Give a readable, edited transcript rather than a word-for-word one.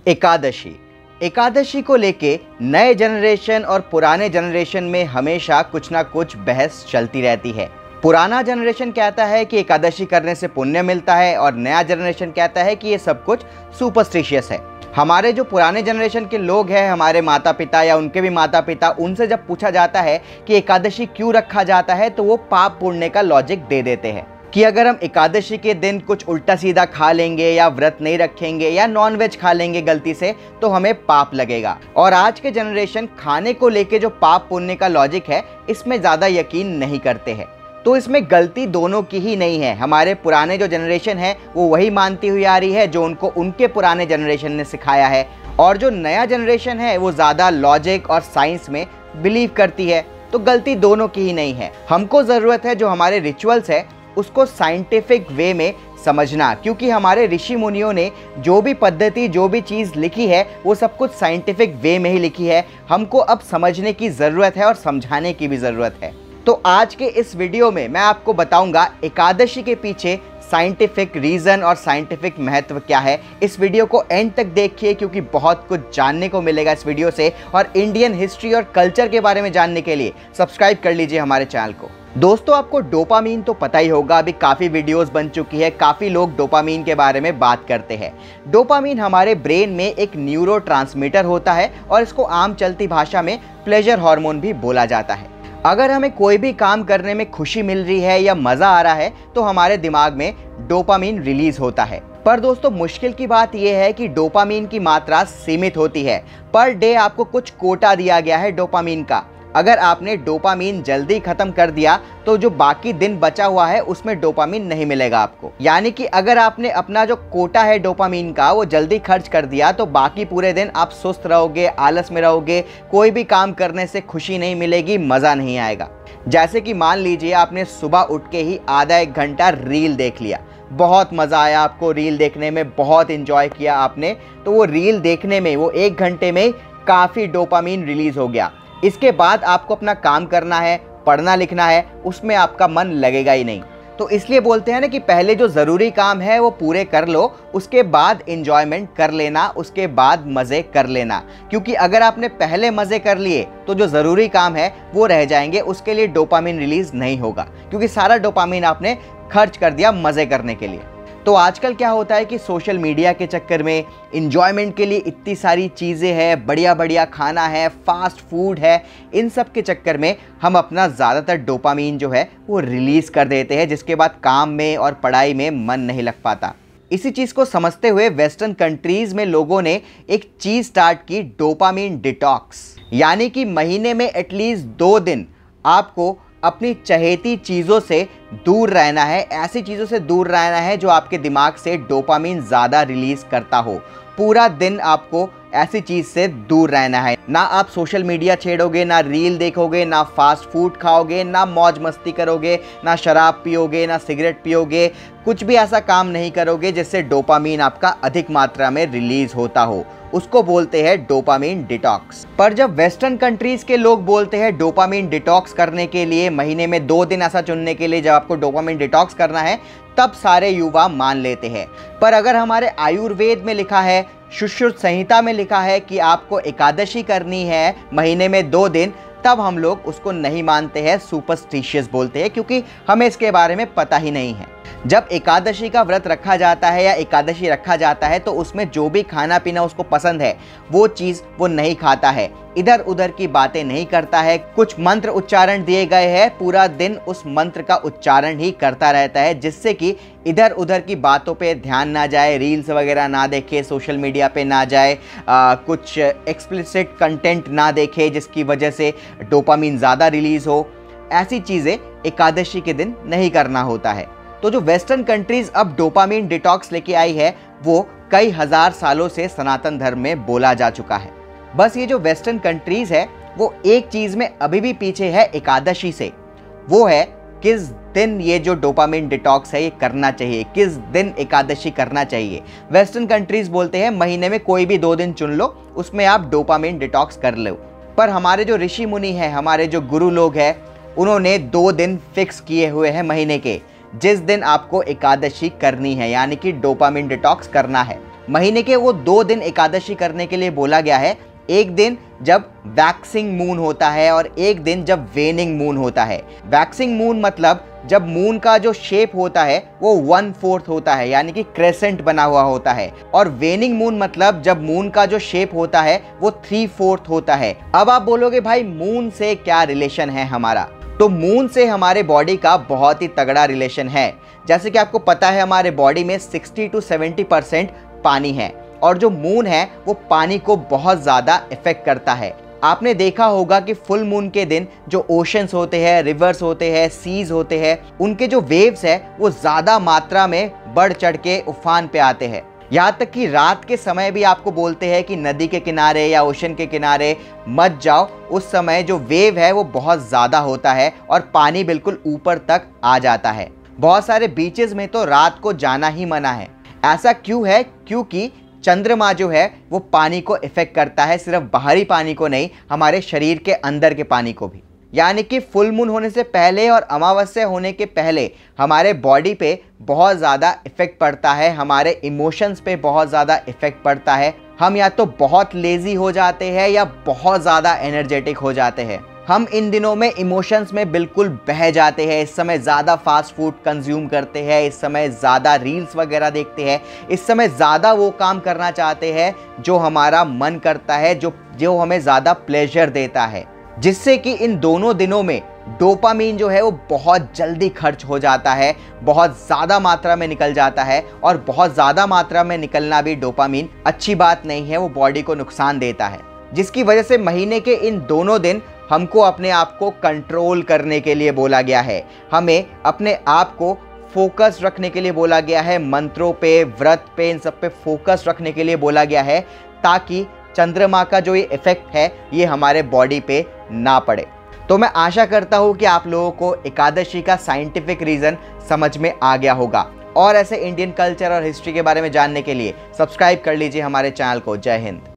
एकादशी। एकादशी को लेके नए जनरेशन और पुराने जनरेशन में हमेशा कुछ ना कुछ बहस चलती रहती है। पुराना जनरेशन कहता है कि एकादशी करने से पुण्य मिलता है और नया जनरेशन कहता है कि ये सब कुछ सुपरस्टिशियस है। हमारे जो पुराने जनरेशन के लोग हैं, हमारे माता पिता या उनके भी माता पिता, उनसे जब पूछा जाता है कि एकादशी क्यों रखा जाता है तो वो पाप पुण्य का लॉजिक दे देते हैं कि अगर हम एकादशी के दिन कुछ उल्टा सीधा खा लेंगे या व्रत नहीं रखेंगे या नॉनवेज खा लेंगे गलती से तो हमें पाप लगेगा। और आज के जनरेशन खाने को लेके जो पाप पुण्य का लॉजिक है इसमें ज़्यादा यकीन नहीं करते हैं। तो इसमें गलती दोनों की ही नहीं है। हमारे पुराने जो जनरेशन है वो वही मानती हुई आ रही है जो उनको उनके पुराने जनरेशन ने सिखाया है, और जो नया जनरेशन है वो ज़्यादा लॉजिक और साइंस में बिलीव करती है। तो गलती दोनों की ही नहीं है। हमको ज़रूरत है जो हमारे रिचुअल्स है उसको साइंटिफिक वे में समझना, क्योंकि हमारे ऋषि मुनियों ने जो भी पद्धति जो भी चीज़ लिखी है वो सब कुछ साइंटिफिक वे में ही लिखी है। हमको अब समझने की ज़रूरत है और समझाने की भी ज़रूरत है। तो आज के इस वीडियो में मैं आपको बताऊंगा एकादशी के पीछे साइंटिफिक रीज़न और साइंटिफिक महत्व क्या है। इस वीडियो को एंड तक देखिए क्योंकि बहुत कुछ जानने को मिलेगा इस वीडियो से। और इंडियन हिस्ट्री और कल्चर के बारे में जानने के लिए सब्सक्राइब कर लीजिए हमारे चैनल को। दोस्तों, आपको डोपामीन तो पता ही होगा, अभी काफ़ी वीडियोस बन चुकी है, काफ़ी लोग डोपामीन के बारे में बात करते हैं। डोपामीन हमारे ब्रेन में एक न्यूरोट्रांसमीटर होता है और इसको आम चलती भाषा में प्लेजर हार्मोन भी बोला जाता है। अगर हमें कोई भी काम करने में खुशी मिल रही है या मज़ा आ रहा है तो हमारे दिमाग में डोपामीन रिलीज होता है। पर दोस्तों, मुश्किल की बात यह है कि डोपामीन की मात्रा सीमित होती है। पर डे आपको कुछ कोटा दिया गया है डोपामीन का। अगर आपने डोपामीन जल्दी खत्म कर दिया तो जो बाकी दिन बचा हुआ है उसमें डोपामीन नहीं मिलेगा आपको। यानी कि अगर आपने अपना जो कोटा है डोपामीन का वो जल्दी खर्च कर दिया तो बाकी पूरे दिन आप सुस्त रहोगे, आलस में रहोगे, कोई भी काम करने से खुशी नहीं मिलेगी, मज़ा नहीं आएगा। जैसे कि मान लीजिए आपने सुबह उठ के ही आधा एक घंटा रील देख लिया, बहुत मज़ा आया आपको रील देखने में, बहुत इंजॉय किया आपने, तो वो रील देखने में वो एक घंटे में काफ़ी डोपामीन रिलीज़ हो गया। इसके बाद आपको अपना काम करना है, पढ़ना लिखना है, उसमें आपका मन लगेगा ही नहीं। तो इसलिए बोलते हैं ना कि पहले जो ज़रूरी काम है वो पूरे कर लो, उसके बाद एंजॉयमेंट कर लेना, उसके बाद मज़े कर लेना। क्योंकि अगर आपने पहले मज़े कर लिए तो जो ज़रूरी काम है वो रह जाएंगे, उसके लिए डोपामीन रिलीज़ नहीं होगा क्योंकि सारा डोपामीन आपने खर्च कर दिया मज़े करने के लिए। तो आजकल क्या होता है कि सोशल मीडिया के चक्कर में इंजॉयमेंट के लिए इतनी सारी चीज़ें हैं, बढ़िया बढ़िया खाना है, फास्ट फूड है, इन सब के चक्कर में हम अपना ज़्यादातर डोपामीन जो है वो रिलीज़ कर देते हैं, जिसके बाद काम में और पढ़ाई में मन नहीं लग पाता। इसी चीज़ को समझते हुए वेस्टर्न कंट्रीज़ में लोगों ने एक चीज़ स्टार्ट की, डोपामीन डिटॉक्स। यानी कि महीने में एटलीस्ट 2 दिन आपको अपनी चहेती चीज़ों से दूर रहना है, ऐसी चीज़ों से दूर रहना है जो आपके दिमाग से डोपामीन ज़्यादा रिलीज़ करता हो। पूरा दिन आपको ऐसी चीज़ से दूर रहना है। ना आप सोशल मीडिया छेड़ोगे, ना रील देखोगे, ना फास्ट फूड खाओगे, ना मौज मस्ती करोगे, ना शराब पियोगे, ना सिगरेट पियोगे, कुछ भी ऐसा काम नहीं करोगे जिससे डोपामीन आपका अधिक मात्रा में रिलीज़ होता हो। उसको बोलते हैं डोपामीन डिटॉक्स। पर जब वेस्टर्न कंट्रीज़ के लोग बोलते हैं डोपामीन डिटॉक्स करने के लिए, महीने में 2 दिन ऐसा चुनने के लिए जब आपको डोपामीन डिटॉक्स करना है, तब सारे युवा मान लेते हैं। पर अगर हमारे आयुर्वेद में लिखा है, सुश्रुत संहिता में लिखा है कि आपको एकादशी करनी है महीने में 2 दिन, तब हम लोग उसको नहीं मानते हैं, सुपरस्टिशियस बोलते हैं, क्योंकि हमें इसके बारे में पता ही नहीं है। जब एकादशी का व्रत रखा जाता है या एकादशी रखा जाता है तो उसमें जो भी खाना पीना उसको पसंद है वो चीज़ वो नहीं खाता है, इधर उधर की बातें नहीं करता है। कुछ मंत्र उच्चारण दिए गए हैं, पूरा दिन उस मंत्र का उच्चारण ही करता रहता है, जिससे कि इधर उधर की बातों पे ध्यान ना जाए, रील्स वगैरह ना देखे, सोशल मीडिया पे ना जाए, कुछ एक्सप्लिसिट कंटेंट ना देखे जिसकी वजह से डोपामीन ज़्यादा रिलीज़ हो। ऐसी चीज़ें एकादशी के दिन नहीं करना होता है। तो जो वेस्टर्न कंट्रीज़ अब डोपामीन डिटॉक्स लेके आई है वो कई हज़ार सालों से सनातन धर्म में बोला जा चुका है। बस ये जो वेस्टर्न कंट्रीज़ है वो एक चीज़ में अभी भी पीछे है एकादशी से, वो है किस दिन ये जो डोपामीन डिटॉक्स है ये करना चाहिए, किस दिन एकादशी करना चाहिए। वेस्टर्न कंट्रीज़ बोलते हैं महीने में कोई भी 2 दिन चुन लो, उसमें आप डोपामीन डिटॉक्स कर लो। पर हमारे जो ऋषि मुनि हैं, हमारे जो गुरु लोग हैं, उन्होंने 2 दिन फिक्स किए हुए हैं महीने के, जिस दिन आपको एकादशी करनी है, यानी कि डोपामीन डिटॉक्स करना है। महीने के वो 2 दिन एकादशी करने के लिए बोला गया है। एक दिन जब वैक्सिंग मून होता है और एक दिन जब वेनिंग मून होता है। वैक्सिंग मून मतलब जब मून का जो शेप होता है वो 1/4 होता है, यानी कि क्रेसेंट बना हुआ होता है। और वेनिंग मून मतलब जब मून का जो शेप होता है वो 3/4 होता है। अब आप बोलोगे भाई मून से क्या रिलेशन है हमारा? तो मून से हमारे बॉडी का बहुत ही तगड़ा रिलेशन है। जैसे कि आपको पता है हमारे बॉडी में 60 to 70% पानी है और जो मून है वो पानी को बहुत ज़्यादा इफेक्ट करता है। आपने देखा होगा कि फुल मून के दिन जो ओशंस होते हैं, रिवर्स होते हैं, सीज होते हैं, उनके जो वेव्स है वो ज़्यादा मात्रा में बढ़ चढ़ के उफान पे आते हैं। यहाँ तक कि रात के समय भी आपको बोलते हैं कि नदी के किनारे या ओशन के किनारे मत जाओ, उस समय जो वेव है वो बहुत ज़्यादा होता है और पानी बिल्कुल ऊपर तक आ जाता है। बहुत सारे बीचेस में तो रात को जाना ही मना है। ऐसा क्यों है? क्योंकि चंद्रमा जो है वो पानी को इफेक्ट करता है, सिर्फ बाहरी पानी को नहीं, हमारे शरीर के अंदर के पानी को भी। यानी कि फुल मून होने से पहले और अमावस्या होने के पहले हमारे बॉडी पे बहुत ज़्यादा इफेक्ट पड़ता है, हमारे इमोशंस पे बहुत ज़्यादा इफेक्ट पड़ता है। हम या तो बहुत लेज़ी हो जाते हैं या बहुत ज़्यादा एनर्जेटिक हो जाते हैं। हम इन दिनों में इमोशंस में बिल्कुल बह जाते हैं। इस समय ज़्यादा फास्ट फूड कंज्यूम करते हैं, इस समय ज़्यादा रील्स वगैरह देखते हैं, इस समय ज़्यादा वो काम करना चाहते हैं जो हमारा मन करता है, जो हमें ज़्यादा प्लेजर देता है, जिससे कि इन दोनों दिनों में डोपामीन जो है वो बहुत जल्दी खर्च हो जाता है, बहुत ज़्यादा मात्रा में निकल जाता है। और बहुत ज़्यादा मात्रा में निकलना भी डोपामीन अच्छी बात नहीं है, वो बॉडी को नुकसान देता है। जिसकी वजह से महीने के इन दोनों दिन हमको अपने आप को कंट्रोल करने के लिए बोला गया है। हमें अपने आप को फोकस रखने के लिए बोला गया है, मंत्रों पे, व्रत पे, इन सब पे फोकस रखने के लिए बोला गया है, ताकि चंद्रमा का जो ये इफेक्ट है ये हमारे बॉडी पे ना पड़े। तो मैं आशा करता हूँ कि आप लोगों को एकादशी का साइंटिफिक रीज़न समझ में आ गया होगा। और ऐसे इंडियन कल्चर और हिस्ट्री के बारे में जानने के लिए सब्सक्राइब कर लीजिए हमारे चैनल को। जय हिंद।